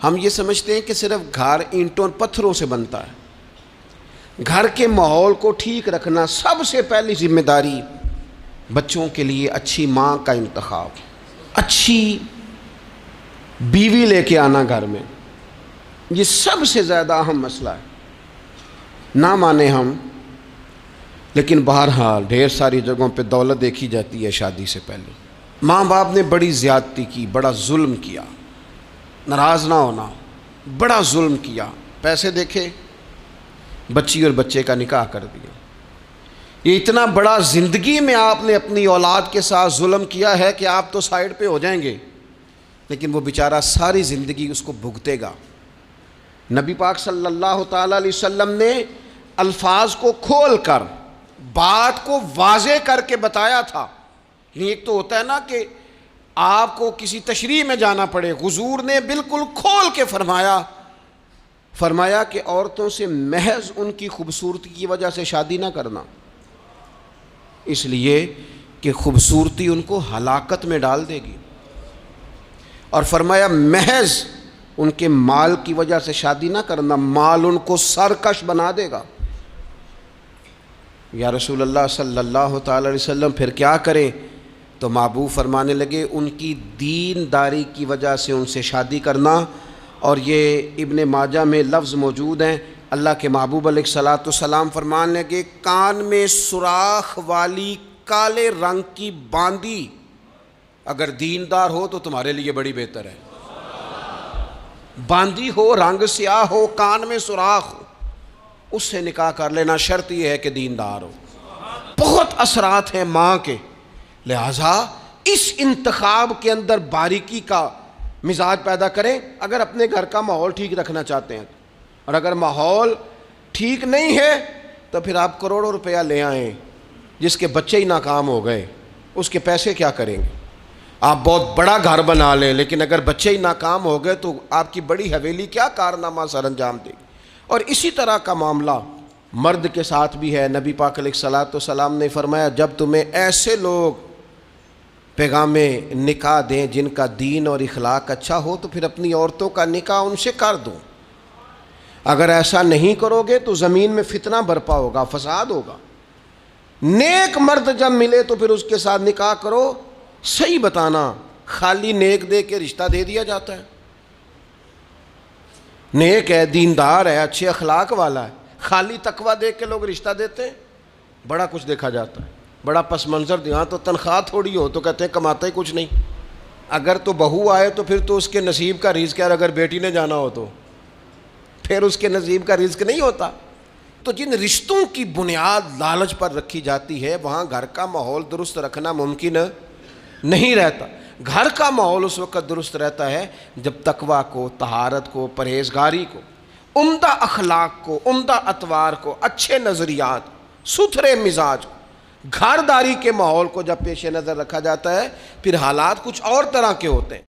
ہم یہ سمجھتے ہیں کہ صرف گھر اینٹوں پتھروں سے بنتا ہے۔ گھر کے ماحول کو ٹھیک رکھنا سب سے پہلی ذمہ داری بچوں کے لیے اچھی ماں کا انتخاب، اچھی بیوی لے کے آنا گھر میں، یہ سب سے زیادہ اہم مسئلہ ہے۔ نہ مانے ہم، لیکن بہرحال ڈھیر ساری جگہوں پہ دولت دیکھی جاتی ہے شادی سے پہلے۔ ماں باپ نے بڑی زیادتی کی، بڑا ظلم کیا، ناراض نہ ہونا، بڑا ظلم کیا۔ پیسے دیکھے، بچی اور بچے کا نکاح کر دیا۔ یہ اتنا بڑا زندگی میں آپ نے اپنی اولاد کے ساتھ ظلم کیا ہے کہ آپ تو سائیڈ پہ ہو جائیں گے، لیکن وہ بیچارہ ساری زندگی اس کو بھگتے گا۔ نبی پاک صلی اللہ تعالیٰ علیہ وسلم نے الفاظ کو کھول کر بات کو واضح کر کے بتایا تھا۔ ایک تو ہوتا ہے نا کہ آپ کو کسی تشریح میں جانا پڑے، حضور نے بالکل کھول کے فرمایا کہ عورتوں سے محض ان کی خوبصورتی کی وجہ سے شادی نہ کرنا، اس لیے کہ خوبصورتی ان کو ہلاکت میں ڈال دے گی، اور فرمایا محض ان کے مال کی وجہ سے شادی نہ کرنا، مال ان کو سرکش بنا دے گا۔ یا رسول اللہ صلی اللہ تعالی علیہ وسلم پھر کیا کریں؟ تو محبوب فرمانے لگے ان کی دین داری کی وجہ سے ان سے شادی کرنا۔ اور یہ ابن ماجہ میں لفظ موجود ہیں، اللہ کے محبوب علیہ الصلوۃ والسلام فرمانے لگے کان میں سوراخ والی کالے رنگ کی باندی اگر دیندار ہو تو تمہارے لیے بڑی بہتر ہے۔ باندی ہو، رنگ سیاہ ہو، کان میں سوراخ ہو، اس سے نکاح کر لینا، شرط یہ ہے کہ دیندار ہو۔ بہت اثرات ہیں ماں کے، لہٰذا اس انتخاب کے اندر باریکی کا مزاج پیدا کریں اگر اپنے گھر کا ماحول ٹھیک رکھنا چاہتے ہیں۔ اور اگر ماحول ٹھیک نہیں ہے تو پھر آپ کروڑوں روپیہ لے آئیں، جس کے بچے ہی ناکام ہو گئے اس کے پیسے کیا کریں گے؟ آپ بہت بڑا گھر بنا لیں، لیکن اگر بچے ہی ناکام ہو گئے تو آپ کی بڑی حویلی کیا کارنامہ سر انجام دے گی؟ اور اسی طرح کا معاملہ مرد کے ساتھ بھی ہے۔ نبی پاک علیہ الصلوۃ والسلام نے فرمایا جب تمہیں ایسے لوگ پیغام نکاح دیں جن کا دین اور اخلاق اچھا ہو تو پھر اپنی عورتوں کا نکاح ان سے کر دو۔ اگر ایسا نہیں کرو گے تو زمین میں فتنہ برپا ہوگا، فساد ہوگا۔ نیک مرد جب ملے تو پھر اس کے ساتھ نکاح کرو۔ صحیح بتانا، خالی نیک دے کے رشتہ دے دیا جاتا ہے؟ نیک ہے، دیندار ہے، اچھے اخلاق والا ہے، خالی تقویٰ دے کے لوگ رشتہ دیتے ہیں؟ بڑا کچھ دیکھا جاتا ہے، بڑا پس منظر دیا تو تنخواہ تھوڑی ہو تو کہتے ہیں کماتا ہی کچھ نہیں۔ اگر تو بہو آئے تو پھر تو اس کے نصیب کا رزق ہے، اگر بیٹی نے جانا ہو تو پھر اس کے نصیب کا رزق نہیں ہوتا۔ تو جن رشتوں کی بنیاد لالچ پر رکھی جاتی ہے وہاں گھر کا ماحول درست رکھنا ممکن نہیں رہتا۔ گھر کا ماحول اس وقت درست رہتا ہے جب تقویٰ کو، طہارت کو، پرہیزگاری کو، عمدہ اخلاق کو، عمدہ اطوار کو، اچھے نظریات، ستھرے مزاج کو، گھرداری کے ماحول کو جب پیش نظر رکھا جاتا ہے، پھر حالات کچھ اور طرح کے ہوتے ہیں۔